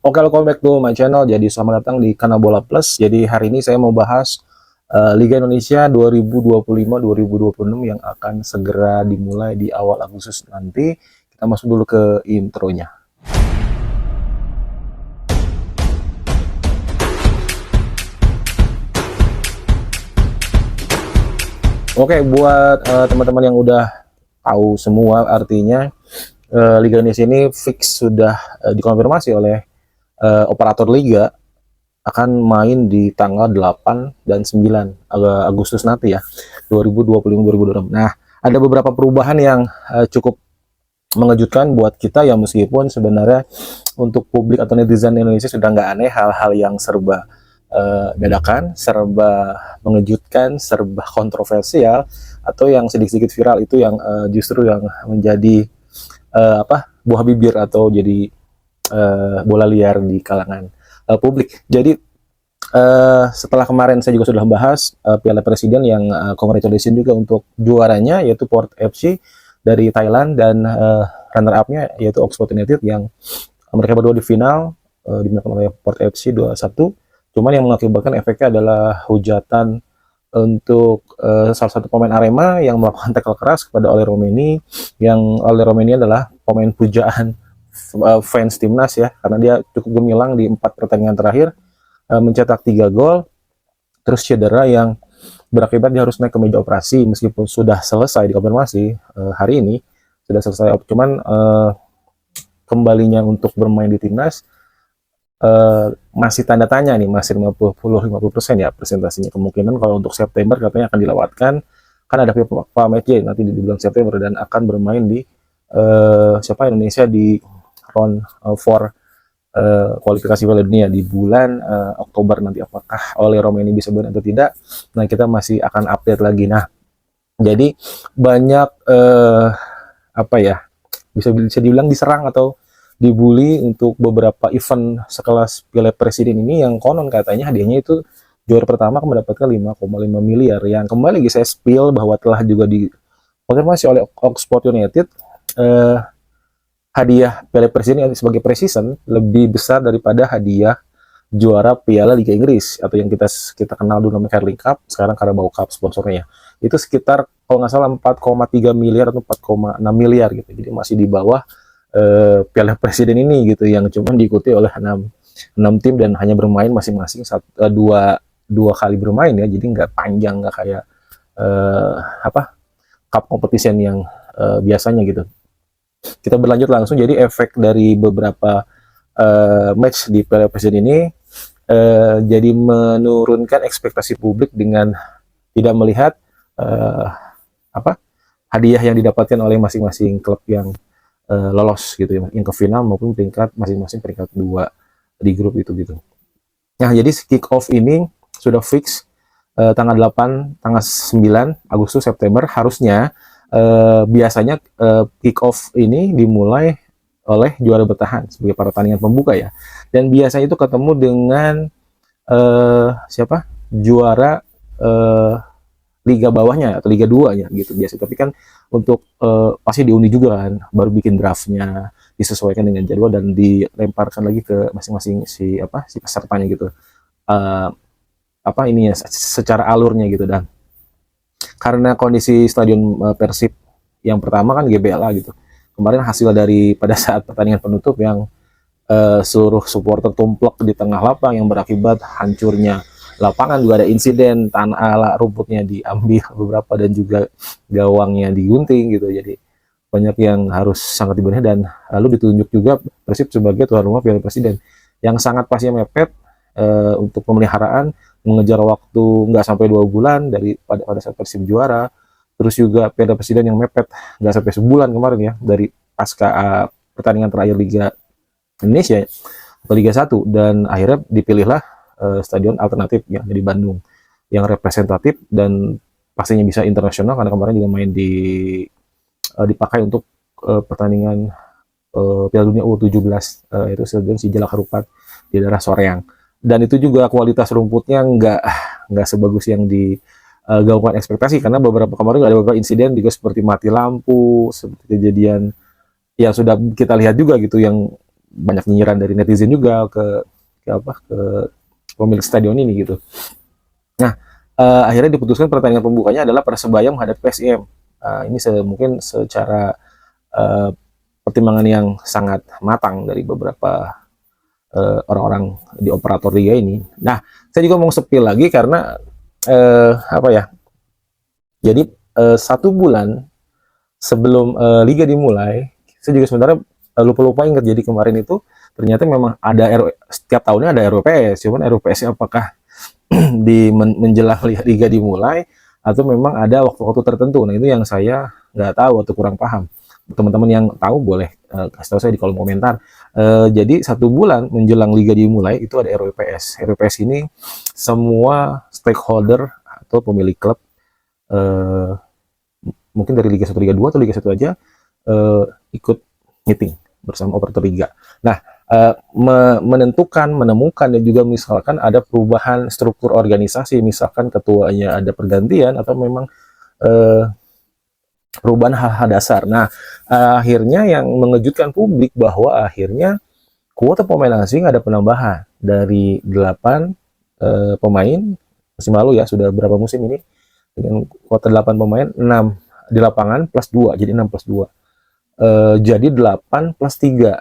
Oke, welcome back to my channel. Jadi selamat datang di Kanal Bola Plus. Jadi hari ini saya mau bahas Liga Indonesia 2025-2026 yang akan segera dimulai di awal Agustus nanti. Kita masuk dulu ke intronya. Oke, buat teman-teman yang udah tahu semua, artinya Liga Indonesia ini fix sudah dikonfirmasi oleh operator liga akan main di tanggal 8 dan 9 Agustus nanti ya, 2025-2026. Nah, ada beberapa perubahan yang cukup mengejutkan buat kita ya, meskipun sebenarnya untuk publik atau netizen Indonesia sudah nggak aneh hal-hal yang serba dadakan, serba mengejutkan, serba kontroversial, atau yang sedikit-sedikit viral itu yang justru yang menjadi buah bibir atau jadi bola liar di kalangan publik. Jadi setelah kemarin saya juga sudah bahas Piala Presiden yang congratulations juga untuk juaranya, yaitu Port FC dari Thailand, dan runner up-nya yaitu Oxford United yang mereka berdua di final dimenangkan oleh Port FC 2-1. Cuman yang mengakibatkan efeknya adalah hujatan untuk salah satu pemain Arema yang melakukan tackle keras kepada Ole Romeni, yang Ole Romeni adalah pemain pujaan fans timnas ya, karena dia cukup gemilang di 4 pertandingan terakhir, mencetak 3 gol, terus cedera yang berakibat dia harus naik ke meja operasi, meskipun sudah selesai dikonfirmasi hari ini sudah selesai, cuman kembalinya untuk bermain di timnas masih tanda tanya nih, masih 50% ya presentasinya. Kemungkinan kalau untuk September katanya akan dilewatkan, kan ada FIFA match nanti di bulan September, dan akan bermain di Indonesia di round 4 kualifikasi Piala Dunia di bulan Oktober nanti. Apakah oleh Romeni bisa bermain atau tidak, nah kita masih akan update lagi. Nah, jadi banyak bisa dibilang diserang atau dibully untuk beberapa event sekelas Piala Presiden ini, yang konon katanya hadiahnya itu juara pertama akan mendapatkan 5,5 miliar, yang kembali lagi saya spill bahwa telah juga dikonfirmasi oleh Oxford United, hadiah Piala Presiden sebagai preseason lebih besar daripada hadiah juara Piala Liga Inggris, atau yang kita kenal dulu namanya Carling Cup, sekarang Carabao Cup sponsornya. Itu sekitar kalau nggak salah 4,3 miliar atau 4,6 miliar gitu. Jadi masih di bawah Piala Presiden ini gitu, yang cuma diikuti oleh 6 tim dan hanya bermain masing-masing dua kali bermain ya, jadi nggak panjang, nggak kayak cup competition yang biasanya gitu. Kita berlanjut langsung. Jadi efek dari beberapa match di Piala Presiden ini jadi menurunkan ekspektasi publik dengan tidak melihat hadiah yang didapatkan oleh masing-masing klub yang lolos gitu ya, yang ke final maupun peringkat masing-masing peringkat 2 di grup itu gitu. Nah, jadi kick off ini sudah fix tanggal 8, tanggal 9 Agustus September harusnya. Biasanya kick off ini dimulai oleh juara bertahan sebagai pertandingan pembuka ya, dan biasanya itu ketemu dengan juara liga bawahnya atau liga 2-nya gitu biasa. Tapi kan untuk pasti diundi juga kan, baru bikin draftnya, disesuaikan dengan jadwal dan dilemparkan lagi ke masing-masing si pesertanya gitu, secara alurnya gitu. Dan karena kondisi stadion Persib yang pertama kan GBLA gitu, kemarin hasil dari pada saat pertandingan penutup yang seluruh supporter tumplek di tengah lapang, yang berakibat hancurnya lapangan, juga ada insiden tanah rumputnya diambil beberapa dan juga gawangnya digunting gitu. Jadi banyak yang harus sangat dibenahi, dan lalu ditunjuk juga Persib sebagai tuan rumah Piala Presiden yang sangat pastinya mepet untuk pemeliharaan, mengejar waktu nggak sampai 2 bulan dari pada saat Persib juara. Terus juga Piala Presiden yang mepet nggak sampai sebulan kemarin ya, dari pasca pertandingan terakhir Liga Indonesia atau Liga 1, dan akhirnya dipilihlah stadion alternatif yang di Bandung, yang representatif dan pastinya bisa internasional, karena kemarin juga main dipakai untuk pertandingan Piala Dunia U17 itu stadion Sijalak Harupat di daerah Soreang. Dan itu juga kualitas rumputnya nggak sebagus yang digaungkan ekspektasi, karena kemarin ada beberapa insiden juga seperti mati lampu, seperti kejadian yang sudah kita lihat juga gitu, yang banyak nyinyiran dari netizen juga ke pemilik stadion ini gitu. Nah, akhirnya diputuskan pertandingan pembukanya adalah Persebaya menghadapi PSIM. Ini mungkin secara pertimbangan yang sangat matang dari beberapa orang-orang di operator liga ini. Nah, saya juga mau sepil lagi karena apa ya? Jadi 1 bulan sebelum liga dimulai, saya juga sebenarnya lupa-lupa ingat. Jadi kemarin itu ternyata memang ada setiap tahunnya ada RWPS, cuman RWPS apakah di menjelang liga dimulai atau memang ada waktu-waktu tertentu. Nah, itu yang saya nggak tahu atau kurang paham. Teman-teman yang tahu boleh kasih tahu saya di kolom komentar. Jadi 1 bulan menjelang liga dimulai itu ada RWPS. RWPS ini semua stakeholder atau pemilik klub, mungkin dari Liga 1, Liga 2 atau Liga 1 aja, ikut meeting bersama operator liga. Nah, menemukan dan juga misalkan ada perubahan struktur organisasi, misalkan ketuanya ada pergantian atau memang perubahan hal-hal dasar. Nah, akhirnya yang mengejutkan publik bahwa akhirnya kuota pemain asing ada penambahan dari 8 pemain musim lalu ya, sudah berapa musim ini dengan kuota 8 pemain, 6 di lapangan plus 2, jadi 6 plus 2. Jadi 8 plus 3.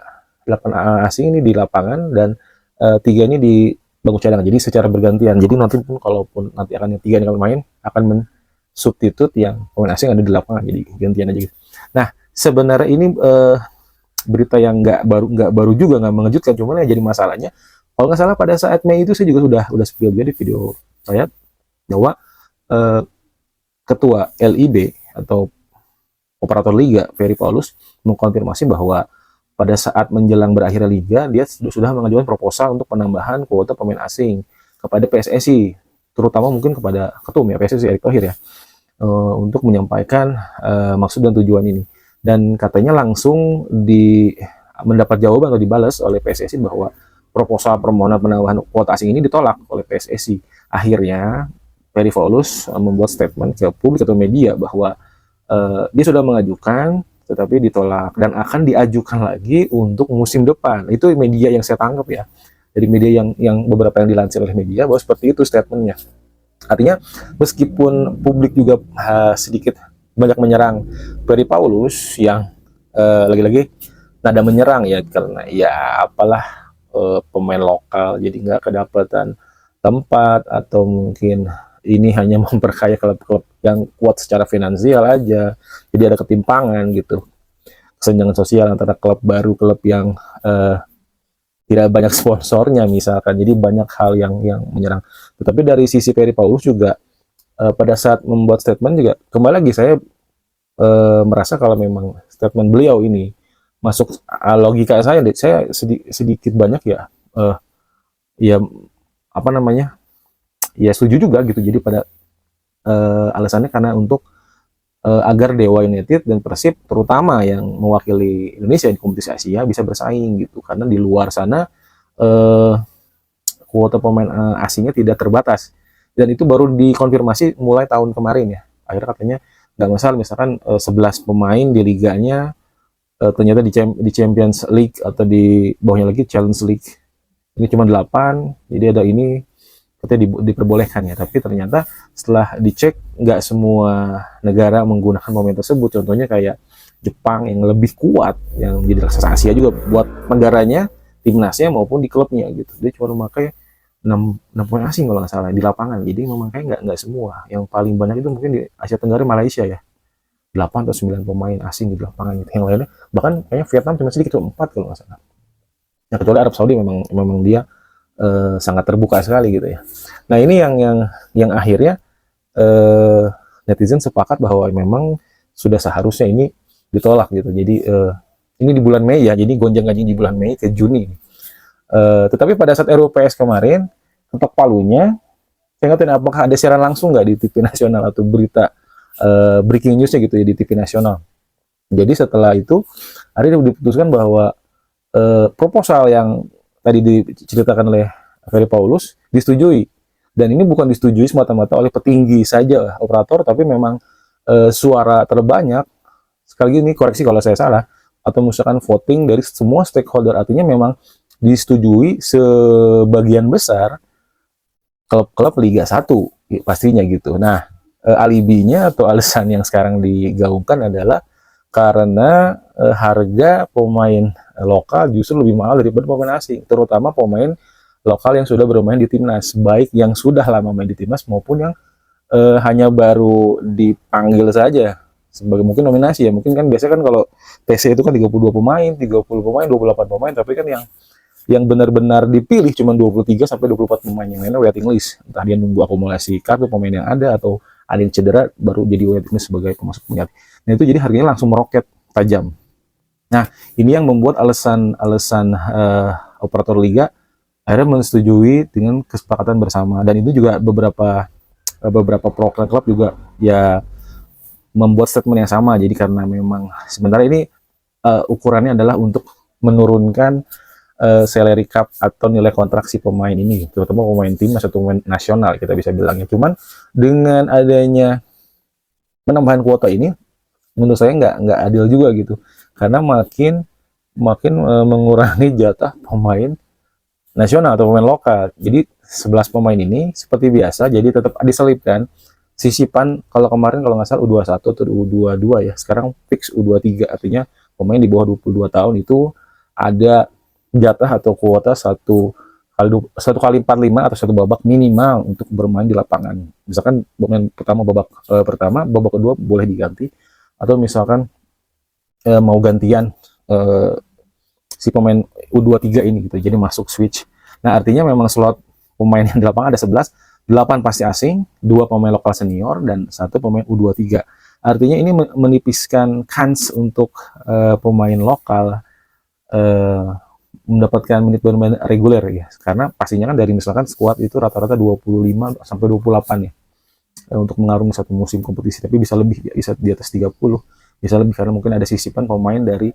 8 asing ini di lapangan dan 3 ini di bangku cadangan. Jadi secara bergantian. Jadi nanti pun kalaupun nanti akan yang 3 ini kalau main akan substitute yang pemain asing ada di lapangan, jadi gantian aja gitu. Nah, sebenarnya ini berita yang nggak baru juga, nggak mengejutkan, cuman yang jadi masalahnya kalau nggak salah pada saat Mei itu saya juga sudah spill juga di video saya bahwa ketua LIB atau operator liga Ferry Paulus mengkonfirmasi bahwa pada saat menjelang berakhir liga dia sudah mengajukan proposal untuk penambahan kuota pemain asing kepada PSSI, terutama mungkin kepada ketum ya PSSI Erick Thohir ya, untuk menyampaikan maksud dan tujuan ini. Dan katanya langsung mendapat jawaban atau dibalas oleh PSSI bahwa proposal permohonan penambahan kuota asing ini ditolak oleh PSSI. Akhirnya Ferry Paulus membuat statement ke publik atau media bahwa dia sudah mengajukan tetapi ditolak dan akan diajukan lagi untuk musim depan. Itu media yang saya tangkap ya, dari media yang beberapa yang dilansir oleh media bahwa seperti itu statementnya. Artinya meskipun publik juga sedikit banyak menyerang Ferry Paulus yang lagi-lagi nada menyerang ya, karena ya apalah pemain lokal jadi nggak kedapatan tempat, atau mungkin ini hanya memperkaya klub-klub yang kuat secara finansial aja, jadi ada ketimpangan gitu, kesenjangan sosial antara klub baru, klub yang tidak banyak sponsornya misalkan, jadi banyak hal yang menyerang. Tetapi dari sisi Ferry Paulus juga pada saat membuat statement juga kembali lagi saya merasa kalau memang statement beliau ini masuk logika saya sedikit banyak ya ya apa namanya ya setuju juga gitu. Jadi pada alasannya karena untuk agar Dewa United dan Persib terutama yang mewakili Indonesia di kompetisi Asia bisa bersaing gitu, karena di luar sana kuota pemain asingnya tidak terbatas, dan itu baru dikonfirmasi mulai tahun kemarin ya. Akhirnya katanya nggak masalah misalkan 11 pemain di liganya ternyata di Champions League atau di bawahnya lagi Challenge League ini cuma 8, jadi ada ini katanya diperbolehkan ya. Tapi ternyata setelah dicek nggak semua negara menggunakan pemain tersebut. Contohnya kayak Jepang yang lebih kuat, yang jadi raksasa Asia juga buat negaranya, timnasnya maupun di klubnya gitu, dia cuma memakai 6 pemain asing kalau nggak salah di lapangan. Jadi memang kayak nggak semua, yang paling banyak itu mungkin di Asia Tenggara Malaysia ya, 8 atau 9 pemain asing di lapangan gitu. Yang lainnya bahkan kayaknya Vietnam cuma sedikit, 4 kalau nggak salah. Nah, kecuali Arab Saudi memang dia sangat terbuka sekali gitu ya. Nah, ini yang akhirnya netizen sepakat bahwa memang sudah seharusnya ini ditolak gitu. Jadi ini di bulan Mei ya, jadi gonjang-ganjing di bulan Mei ke Juni. Tetapi pada saat RUPS kemarin ketok palunya, saya nggak tahu apakah ada siaran langsung nggak di TV nasional atau berita breaking newsnya gitu ya di TV nasional. Jadi setelah itu akhirnya diputuskan bahwa proposal yang tadi diceritakan oleh Ferry Paulus disetujui, dan ini bukan disetujui semata-mata oleh petinggi saja operator, tapi memang suara terbanyak, sekali lagi ini koreksi kalau saya salah, atau misalkan voting dari semua stakeholder, artinya memang disetujui sebagian besar klub-klub Liga 1 pastinya gitu. Nah, alibinya atau alasan yang sekarang digaungkan adalah karena harga pemain lokal justru lebih mahal daripada pemain asing, terutama pemain lokal yang sudah bermain di timnas, baik yang sudah lama main di timnas maupun yang hanya baru dipanggil saja sebagai mungkin nominasi ya. Mungkin kan biasanya kan kalau TC itu kan 32 pemain, 30 pemain, 28 pemain, tapi kan yang benar-benar dipilih cuma 23 sampai 24 pemain, yang lainnya waiting list. Entah dia nunggu akumulasi kartu pemain yang ada atau ada yang cedera baru jadi waiting list sebagai pemasuk pengganti. Nah, itu jadi harganya langsung meroket tajam. Nah, ini yang membuat alasan operator liga akhirnya menyetujui dengan kesepakatan bersama, dan itu juga beberapa pro klub juga ya membuat statement yang sama. Jadi karena memang sementara ini ukurannya adalah untuk menurunkan salary cap atau nilai kontrak si pemain ini, terutama pemain timnas atau pemain nasional kita bisa bilangnya. Cuman dengan adanya penambahan kuota ini, menurut saya nggak adil juga gitu, karena makin mengurangi jatah pemain nasional atau pemain lokal. Jadi 11 pemain ini seperti biasa, jadi tetap diselipkan sisipan. Kalau kemarin kalau nggak salah U21 atau U22 ya, sekarang fix U23, artinya pemain di bawah 22 tahun itu ada jatah atau kuota satu kali 45 atau satu babak minimal untuk bermain di lapangan. Misalkan pemain pertama babak kedua boleh diganti, atau misalkan mau gantian si pemain U23 ini gitu, jadi masuk switch. Nah, artinya memang slot pemain yang di lapangan ada 11, 8 pasti asing, 2 pemain lokal senior, dan 1 pemain U23. Artinya ini menipiskan kans untuk pemain lokal mendapatkan menit bermain reguler ya, karena pastinya kan dari misalkan skuad itu rata-rata 25 sampai 28 ya untuk mengarungi satu musim kompetisi, tapi bisa lebih, bisa di atas 30, bisa lebih karena mungkin ada sisipan pemain dari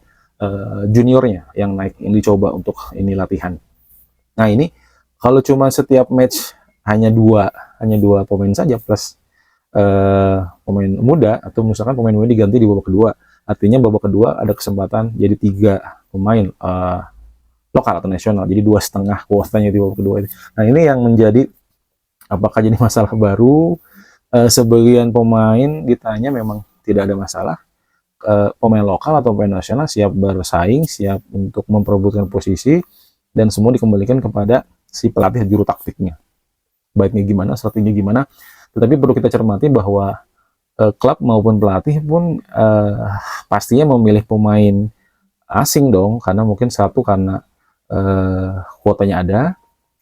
juniornya yang naik, yang dicoba untuk ini latihan. Nah, ini kalau cuma setiap match hanya dua pemain saja plus pemain muda, atau misalkan pemain muda diganti di babak kedua, artinya babak kedua ada kesempatan jadi 3 pemain lokal atau nasional, jadi 2,5 kuotanya di babak kedua. Nah, ini yang menjadi apakah jadi masalah baru. Sebagian pemain ditanya memang tidak ada masalah, pemain lokal atau pemain nasional siap bersaing, siap untuk memperebutkan posisi, dan semua dikembalikan kepada si pelatih juru taktiknya, baiknya gimana, strateginya gimana. Tetapi perlu kita cermati bahwa klub maupun pelatih pun pastinya memilih pemain asing dong, karena mungkin satu karena kuotanya ada,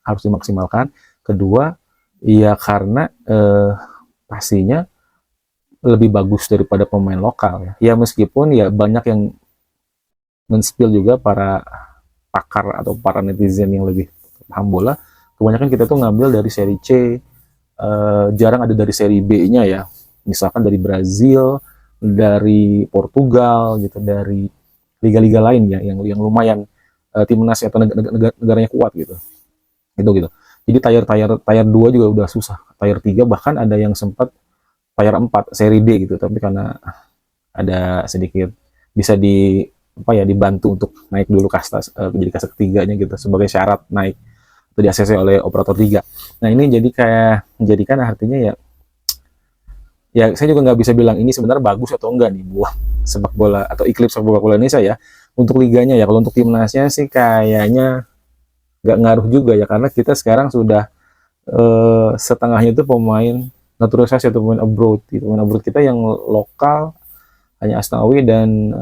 harus dimaksimalkan. Kedua, ya karena pastinya lebih bagus daripada pemain lokal ya. Ya meskipun ya banyak yang men-spill juga para pakar atau para netizen yang lebih paham bola, kebanyakan kita tuh ngambil dari seri C, jarang ada dari seri B-nya ya. Misalkan dari Brazil, dari Portugal gitu, dari liga-liga lain ya yang lumayan timnas atau negaranya kuat gitu. Gitu. Jadi tier 2 juga udah susah. Tier 3 bahkan ada yang sempat tier 4 seri D gitu, tapi karena ada sedikit bisa dibantu untuk naik dulu kasta jadi kasta ketiganya gitu sebagai syarat naik atau di ACC oleh operator liga. Nah, ini jadi kayak menjadikan artinya ya saya juga nggak bisa bilang ini sebenarnya bagus atau enggak nih buat sepak bola atau iklim sepak bola Indonesia ya. Untuk liganya ya, kalau untuk timnasnya sih kayaknya nggak ngaruh juga ya, karena kita sekarang sudah setengahnya itu pemain naturalisasi atau pemain abroad gitu. Pemain abroad kita yang lokal hanya Asnawi dan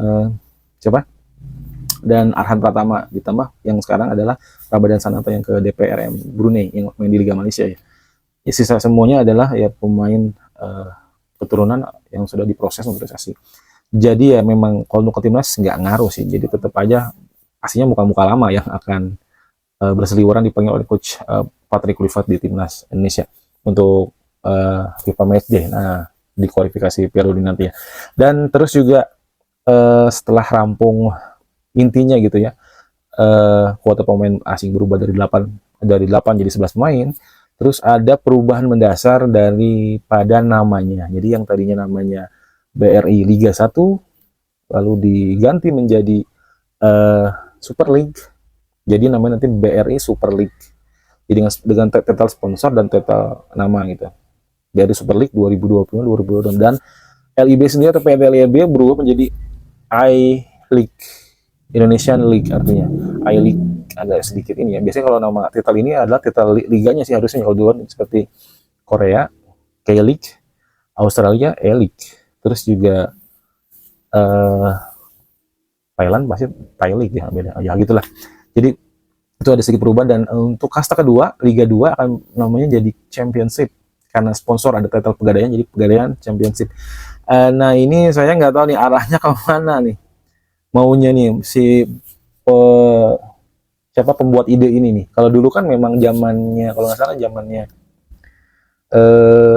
dan Arhan Pratama, ditambah yang sekarang adalah Ramadan Sananta yang ke DPRM Brunei yang main di Liga Malaysia ya. Sisa semuanya adalah ya pemain keturunan yang sudah diproses naturalisasi. Jadi ya memang kalau untuk ke timnas nggak ngaruh sih, jadi tetap aja pastinya muka-muka lama yang akan berseliweran dipanggil oleh coach Patrick Kluivert di timnas Indonesia untuk FIFA Matchday, di kualifikasi Piala Dunia nanti ya. Dan terus juga setelah rampung intinya gitu ya, kuota pemain asing berubah dari 8 jadi 11 pemain. Terus ada perubahan mendasar daripada namanya. Jadi yang tadinya namanya BRI Liga 1 lalu diganti menjadi eh, Super League. Jadi namanya nanti BRI Super League. Jadi dengan total sponsor dan total nama gitu. Dari Super League 2020-2026, dan LIB sendiri atau PT LIB berubah menjadi I-League, Indonesian League artinya. I-League agak sedikit ini ya. Biasanya kalau nama titel ini adalah titel liganya sih harusnya, kalau di luar seperti Korea K-League, Australia E-League, terus juga Thailand pasti Thai League ya, beda ya gitulah. Jadi itu ada sedikit perubahan, dan untuk kasta kedua Liga 2 akan namanya jadi Championship karena sponsor ada title Pegadaian, jadi Pegadaian Championship. Nah ini saya nggak tahu nih arahnya kemana nih, maunya nih si siapa pembuat ide ini nih. Kalau dulu kan memang zamannya, kalau nggak salah zamannya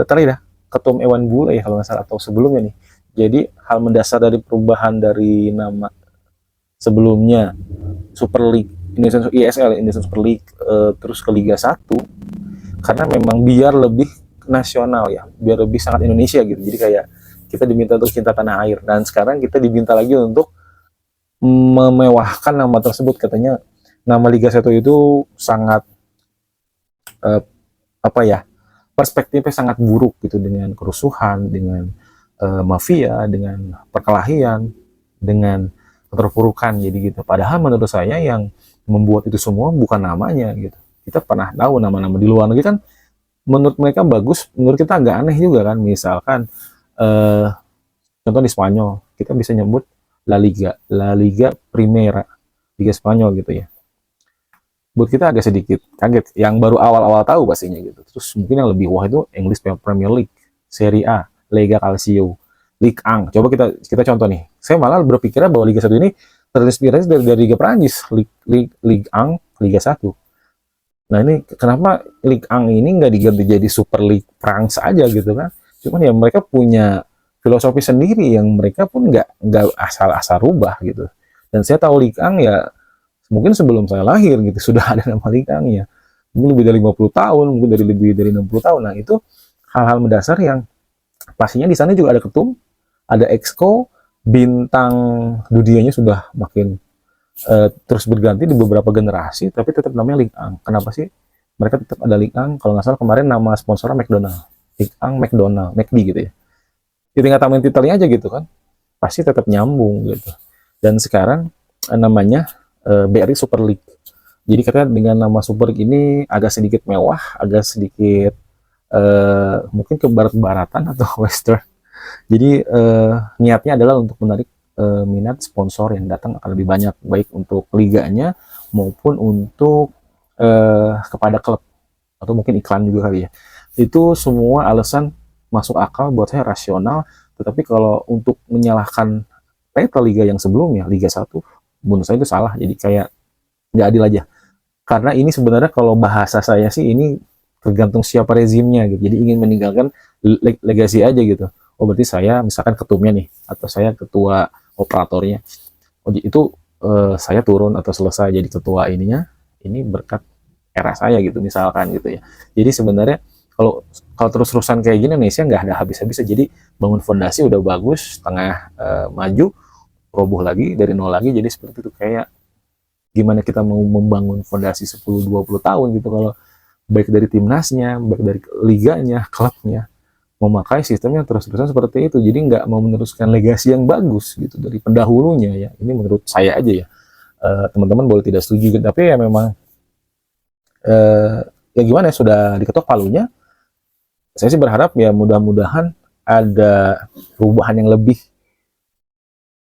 tadi dah Ketum Ewan Bule ya kalau nggak salah, atau sebelumnya nih. Jadi hal mendasar dari perubahan dari nama sebelumnya Super League Indonesian ISL Indonesian Super League terus ke Liga 1, karena memang biar lebih nasional ya, biar lebih sangat Indonesia gitu. Jadi kayak kita diminta untuk cinta tanah air, dan sekarang kita diminta lagi untuk memewahkan nama tersebut. Katanya nama Liga 1 itu sangat apa ya, perspektifnya sangat buruk gitu, dengan kerusuhan, dengan mafia, dengan perkelahian, dengan keterpurukan, jadi gitu. Padahal menurut saya yang membuat itu semua bukan namanya gitu. Kita pernah tahu nama-nama di luar negeri kan menurut mereka bagus, menurut kita agak aneh juga kan. Misalkan contoh di Spanyol kita bisa nyebut La Liga Primera, Liga Spanyol gitu ya. Buat kita agak sedikit kaget, yang baru awal-awal tahu pastinya gitu. Terus mungkin yang lebih wah itu English Premier League, Serie A, Lega Calcio, Ligue 1. Coba kita contoh nih. Saya malah berpikirnya bahwa Liga 1 ini terinspirasi dari Liga Prancis, Ligue 1, Liga 1. Nah ini kenapa Ligue 1 ini nggak diganti jadi Super League Prancis aja gitu kan? Cuman ya mereka punya filosofi sendiri yang mereka pun nggak asal-asal rubah gitu. Dan saya tahu Ligue 1 ya mungkin sebelum saya lahir gitu sudah ada nama Ligue 1 ya. Mungkin lebih dari 50 tahun, mungkin lebih dari 60 tahun. Nah itu hal-hal mendasar yang pastinya di sana juga ada ketum, ada exco, bintang dunianya sudah makin terus berganti di beberapa generasi, tapi tetap namanya Ligue 1. Kenapa sih mereka tetap ada Ligue 1? Kalau nggak salah kemarin nama sponsornya McDonald, Ligue 1 McDonald, McD gitu ya. Tinggal tambahin titelnya aja gitu kan, pasti tetap nyambung gitu. Dan sekarang namanya BRI Super League. Jadi katanya dengan nama Super League ini agak sedikit mewah, agak sedikit mungkin ke barat-baratan atau western. Jadi niatnya adalah untuk menarik minat sponsor yang datang akan lebih banyak, baik untuk liganya maupun untuk kepada klub, atau mungkin iklan juga kali ya. Itu semua alasan masuk akal buat saya, rasional. Tetapi kalau untuk menyalahkan title liga yang sebelumnya, Liga 1, menurut saya itu salah. Jadi kayak nggak adil aja. Karena ini sebenarnya kalau bahasa saya sih ini tergantung siapa rezimnya gitu. Jadi ingin meninggalkan legasi aja gitu. Oh berarti saya misalkan ketumnya nih, atau saya ketua operatornya. Oh itu saya turun atau selesai jadi ketua ininya, ini berkat era saya gitu misalkan gitu ya. Jadi sebenarnya kalau terus-terusan kayak gini Indonesia nggak ada habis-habisnya. Jadi bangun fondasi udah bagus, tengah maju, roboh lagi dari nol lagi. Jadi seperti itu, kayak gimana kita mau membangun fondasi 10-20 tahun gitu kalau baik dari timnasnya, baik dari liganya, klubnya memakai sistemnya terus-terusan seperti itu. Jadi nggak mau meneruskan legasi yang bagus gitu dari pendahulunya ya. Ini menurut saya aja ya. Teman-teman boleh tidak setuju, tapi ya memang ya gimana ya, sudah diketok palunya. Saya sih berharap ya mudah-mudahan ada perubahan yang lebih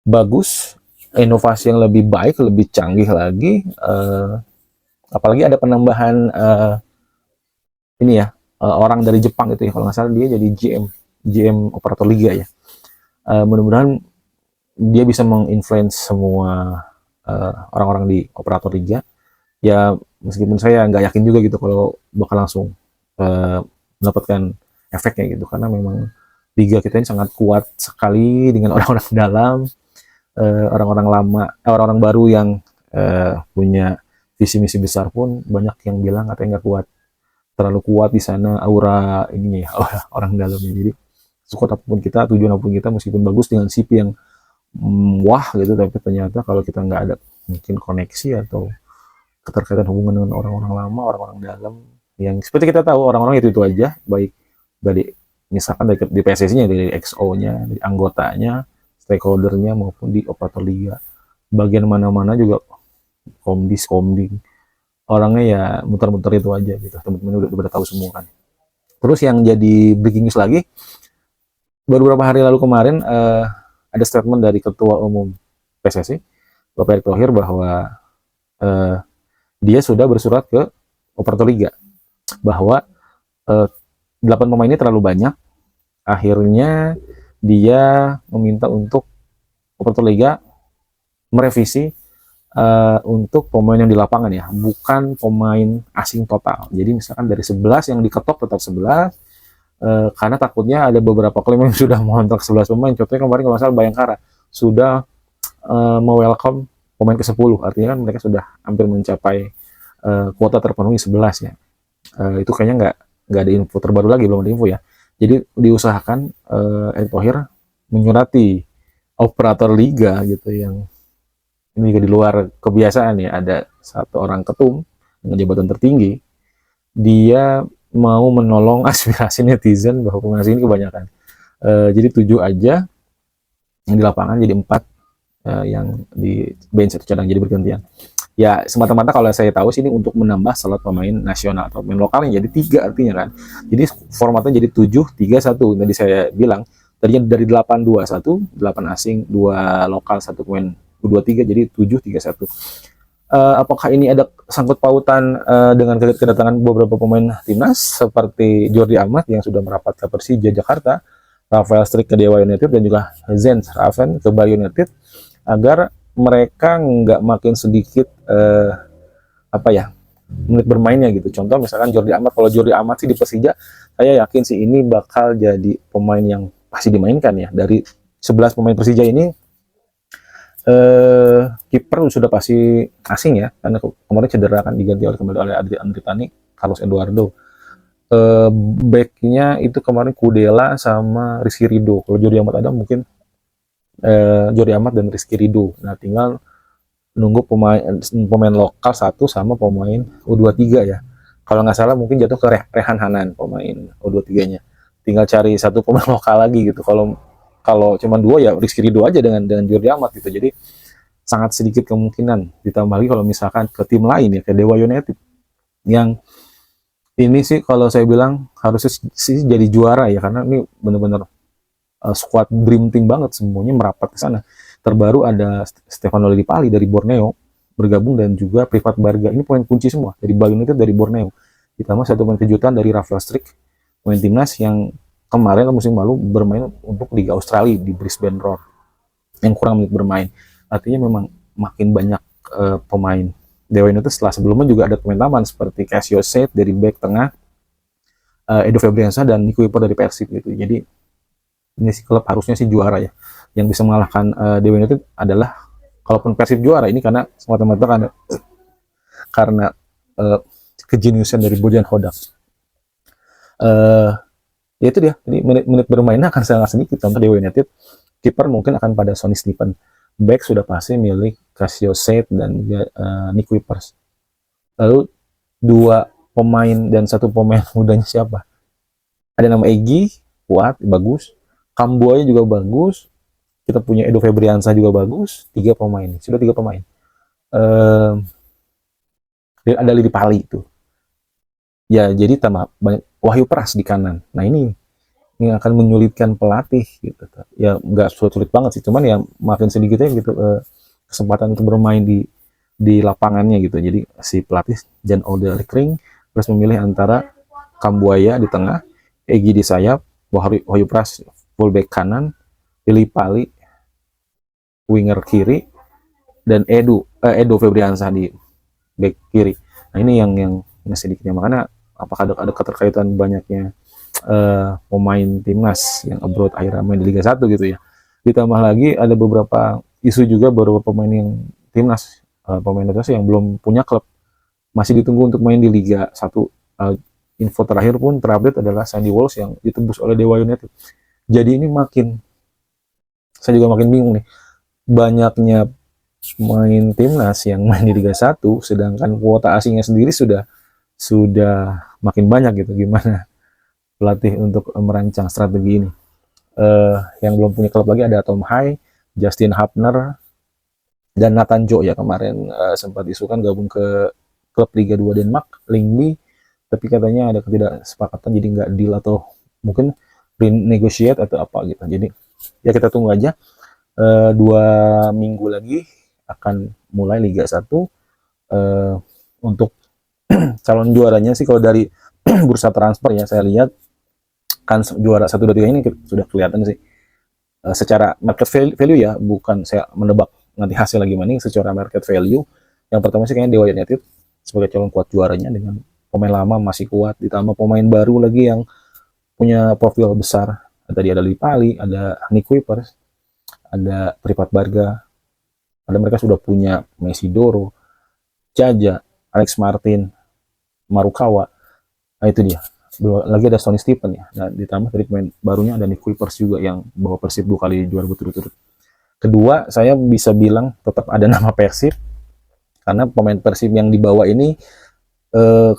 bagus, inovasi yang lebih baik, lebih canggih lagi. Apalagi ada penambahan ini ya, orang dari Jepang gitu ya, kalau nggak salah dia jadi GM operator liga ya. Mudah-mudahan dia bisa menginfluence semua orang-orang di operator liga. Ya meskipun saya nggak yakin juga gitu kalau bakal langsung mendapatkan efeknya gitu, karena memang liga kita ini sangat kuat sekali dengan orang-orang dalam, orang-orang lama, orang-orang baru yang punya visi misi besar pun banyak yang bilang katanya nggak kuat, terlalu kuat di sana aura ini ya, orang dalamnya. Jadi sekuat apapun kita, tujuan apapun kita, meskipun bagus dengan CV yang wah gitu, tapi ternyata kalau kita nggak mungkin koneksi atau keterkaitan hubungan dengan orang-orang lama, orang-orang dalam yang seperti kita tahu orang-orang itu aja, baik dari misalkan dari di PSSI-nya, dari XO-nya, dari anggotanya, stakeholder-nya maupun di operator liga. Bagian mana-mana juga komdis, komding. Orangnya ya muter-muter itu aja gitu. Teman-teman udah tahu semua kan. Terus yang jadi breaking news lagi, baru beberapa hari lalu kemarin ada statement dari Ketua Umum PSSI, Bapak Erick Thohir, bahwa dia sudah bersurat ke operator liga bahwa 8 pemain ini terlalu banyak. Akhirnya dia meminta untuk operator liga merevisi untuk pemain yang di lapangan ya, bukan pemain asing total. Jadi misalkan dari 11 yang diketok tetap 11, karena takutnya ada beberapa klub yang sudah mengontrak 11 pemain. Contohnya kemarin kalau salah Bayangkara sudah me-welcome pemain ke-10, artinya kan mereka sudah hampir mencapai kuota terpenuhi 11 ya. Itu kayaknya nggak ada info terbaru lagi, belum ada info ya. Jadi diusahakan Erick Thohir menyurati operator liga gitu, yang ini juga di luar kebiasaan ya, ada satu orang ketum dengan jabatan tertinggi, dia mau menolong aspirasi netizen bahwa pemain asing ini kebanyakan. Jadi 7 aja yang di lapangan, jadi 4 yang di bench atau cadang, jadi bergantian. Ya semata-mata kalau saya tahu sih ini untuk menambah slot pemain nasional atau pemain lokalnya jadi 3 artinya kan. Jadi formatnya jadi 7-3-1. Tadi saya bilang tadinya dari 8-2-1, 8 asing, 2 lokal, 1 pemain U23, jadi 7-3-1. Apakah ini ada sangkut pautan dengan kedatangan beberapa pemain timnas seperti Jordi Amat yang sudah merapat ke Persija Jakarta, Rafael Struijk ke Dewa United, dan juga Zenz Raven ke Bali United, agar mereka nggak makin sedikit menit bermainnya gitu. Contoh misalkan Jordi Amat, kalau Jordi Amat sih di Persija, saya yakin sih ini bakal jadi pemain yang pasti dimainkan ya. Dari 11 pemain Persija ini kiper sudah pasti asing ya, karena kemarin cedera akan diganti kembali oleh Andri Tani, Carlos Eduardo. Backnya itu kemarin Kudela sama Rizky Ridho. Kalau Jordi Amat ada mungkin Jordi Amat dan Rizky Ridho. Nah tinggal nunggu pemain lokal 1 sama pemain U23 ya. Kalau nggak salah mungkin jatuh ke Rehan Hanan pemain U23-nya. Tinggal cari 1 pemain lokal lagi gitu. Kalau cuma 2 ya Rizky Ridho aja dengan Jordi Amat gitu. Jadi sangat sedikit kemungkinan, ditambah lagi kalau misalkan ke tim lain ya, ke Dewa United yang ini sih kalau saya bilang harusnya sih jadi juara ya, karena ini benar-benar squad dream team banget, semuanya merapat ke sana. Terbaru ada Stefano Lillipali dari Borneo bergabung, dan juga Privat Barga. Ini pemain kunci semua dari Bali United, dari Borneo. Ditambah 1 pemain kejutan dari Rafael Struijk, pemain timnas yang kemarin atau musim lalu bermain untuk Liga Australia di Brisbane Roar, yang kurang menit bermain. Artinya memang makin banyak pemain Dewa United. Setelah sebelumnya juga ada pemain taman seperti Casio Said dari back tengah, Edo Febriansyah, dan Nico Wiper dari Persib gitu. Jadi ini sih klub harusnya sih juara ya. Yang bisa mengalahkan Dewa United adalah, kalaupun Persib juara ini karena semata-mata karena kejeniusan dari Bojan Hodak. Ya itu dia, jadi menit bermainnya akan sangat sedikit. Contoh Dewa United, kiper mungkin akan pada Sonny Stephen, back sudah pasti milik Casio Said dan Nick Wipers. Lalu 2 pemain dan 1 pemain mudanya siapa? Ada nama Egy, kuat, bagus. Kambuaya juga bagus. Kita punya Edo Febriansyah juga bagus. 3 pemain, sudah 3 pemain. Ada Lillipali itu. Ya jadi tambah banyak Wahyu Pras di kanan. Nah ini akan menyulitkan pelatih gitu. Ya nggak sulit banget sih, cuman ya makin sedikitnya gitu kesempatan untuk bermain di lapangannya gitu. Jadi si pelatih Jan Olde Lekring harus memilih antara Kambuaya di tengah, Egy di sayap, Wahyu Pras fullback kanan, Lillipali winger kiri, dan Edo Febriansyah di back kiri. Nah ini yang sedikitnya, makanya apakah ada keterkaitan banyaknya pemain timnas yang abroad akhirnya main di Liga 1 gitu ya. Ditambah lagi ada beberapa isu juga, beberapa pemain yang timnas, pemain Indonesia yang belum punya klub, masih ditunggu untuk main di Liga 1. Info terakhir pun terupdate adalah Sandy Walsh yang ditembus oleh Dewa United. Jadi ini saya juga makin bingung nih, banyaknya main timnas yang main di Liga 1, sedangkan kuota asingnya sendiri sudah makin banyak gitu. Gimana pelatih untuk merancang strategi ini? Yang belum punya klub lagi ada Tom Hai, Justin Hapner, dan Nathan Jo ya, kemarin sempat isukan gabung ke klub Liga 2 Denmark, Lyngby, tapi katanya ada ketidaksepakatan jadi nggak deal atau mungkin renegotiate atau apa gitu. Jadi ya kita tunggu aja. 2 minggu lagi akan mulai Liga 1. Untuk calon juaranya sih kalau dari bursa transfer ya saya lihat kan juara 1, 2, 3 ini sudah kelihatan sih. Secara market value ya, bukan saya menebak nanti hasilnya gimana. Secara market value yang pertama sih kayaknya Dewa United sebagai calon kuat juaranya dengan pemain lama masih kuat, ditambah pemain baru lagi yang punya profil besar. Tadi ada Lipali, ada Nick Kuipers, ada Pripat Barga, ada mereka sudah punya Messi Doro, Jaja, Alex Martin, Marukawa. Nah itu dia. Lagi ada Sonny Stephen ya. Dan ditambah dari pemain barunya ada Nick Kuipers juga yang bawa Persib 2 kali juara berturut-turut. Kedua, saya bisa bilang tetap ada nama Persib karena pemain Persib yang dibawa ini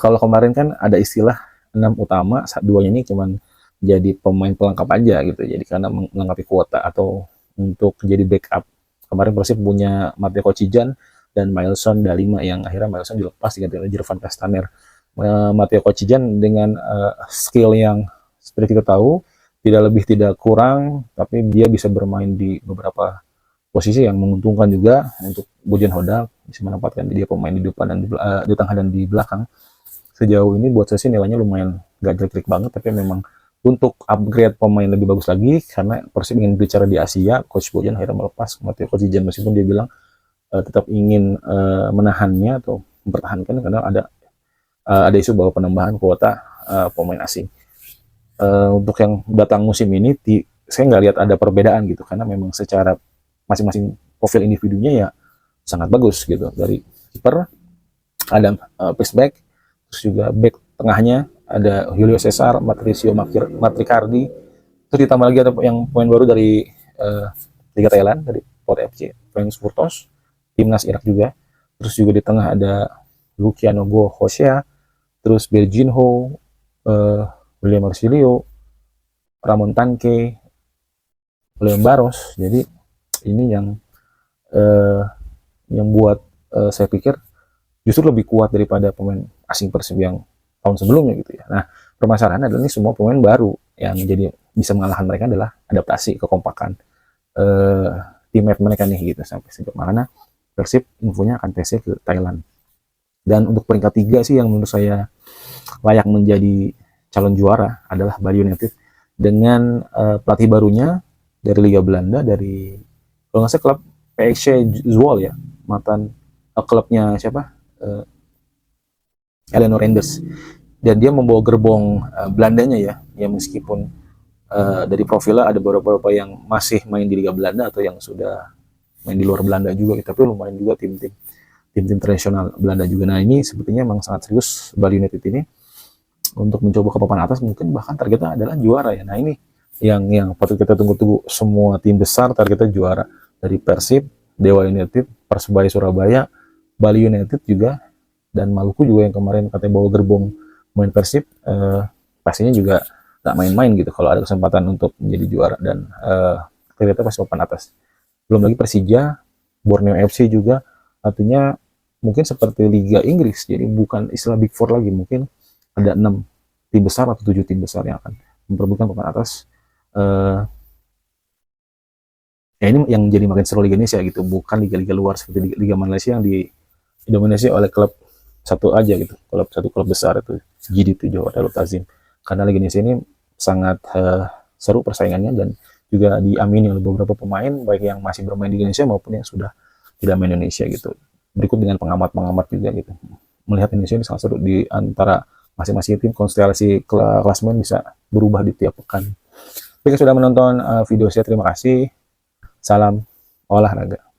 kalau kemarin kan ada istilah 6 utama, 2-nya ini cuman jadi pemain pelengkap aja gitu. Jadi karena melengkapi kuota atau untuk jadi backup. Kemarin Persib punya Mateo Kocijan dan Mailson Dalima yang akhirnya Mailson dilepas diganti oleh Jervan Castaner. Mateo Kocijan dengan skill yang seperti kita tahu tidak lebih tidak kurang, tapi dia bisa bermain di beberapa posisi yang menguntungkan juga untuk Bojan Hodak, bisa menempatkan dia pemain di depan dan di tengah dan di belakang. Sejauh ini buat saya sih nilainya lumayan gak jelek-jelek banget, tapi memang untuk upgrade pemain lebih bagus lagi karena Persib ingin bicara di Asia. Coach Bojan akhirnya melepas Mateo Kocijan meskipun dia bilang tetap ingin menahannya atau mempertahankan karena ada isu bahwa penambahan kuota pemain asing. Untuk yang datang musim ini saya nggak lihat ada perbedaan gitu karena memang secara masing-masing profil individunya ya sangat bagus gitu. Dari kiper ada back, terus juga back tengahnya ada Julio Cesar, Matricio Matricardi, terus ditambah lagi ada yang pemain baru dari Liga Thailand dari Port FC, Frankfurtos, timnas Irak juga. Terus juga di tengah ada Luciano Go Hosea, terus Berginho, William Marsilio, Ramon Tanke, William Barros. Jadi ini yang buat saya pikir justru lebih kuat daripada pemain asing Persib yang tahun sebelumnya gitu ya. Nah, permasalahannya adalah ini semua pemain baru yang jadi bisa mengalahkan mereka adalah adaptasi, kekompakan teammate mereka nih gitu sampai sejauh mana Persib infonya akan TC ke Thailand. Dan untuk peringkat 3 sih yang menurut saya layak menjadi calon juara adalah Bali United dengan pelatih barunya dari Liga Belanda, dari kalau nggak salah klub PSV Zwolle ya, mantan klubnya siapa? Eleanor Renders. Dan dia membawa gerbong Belandanya ya meskipun dari profilnya ada beberapa yang masih main di Liga Belanda atau yang sudah main di luar Belanda juga, tapi lumayan juga tim-tim internasional Belanda juga. Nah ini sepertinya memang sangat serius Bali United ini untuk mencoba ke papan atas, mungkin bahkan targetnya adalah juara ya. Nah ini yang patut kita tunggu-tunggu. Semua tim besar targetnya juara, dari Persib, Dewa United, Persebaya Surabaya, Bali United juga, dan Maluku juga yang kemarin katanya bawa gerbong main Persib, pastinya juga gak main-main gitu kalau ada kesempatan untuk menjadi juara, dan targetnya pasti papan atas. Belum lagi Persija, Borneo FC juga, artinya mungkin seperti Liga Inggris, jadi bukan istilah Big Four lagi, mungkin ada 6 tim besar atau 7 tim besar yang akan memperebutkan papan atas. Ya ini yang jadi makin seru Liga Indonesia gitu, bukan liga-liga luar seperti Liga Malaysia yang didominasi oleh klub satu aja gitu, satu klub besar itu GD7 Johor Darul Ta'zim. Karena Liga Indonesia ini sangat seru persaingannya dan juga diamini oleh beberapa pemain baik yang masih bermain di Indonesia maupun yang sudah tidak main Indonesia gitu. Berikut dengan pengamat-pengamat juga gitu, melihat Indonesia ini sangat seru di antara masing-masing tim, konstelasi klasmen bisa berubah di tiap pekan. Jika sudah menonton video saya, terima kasih. Salam olahraga.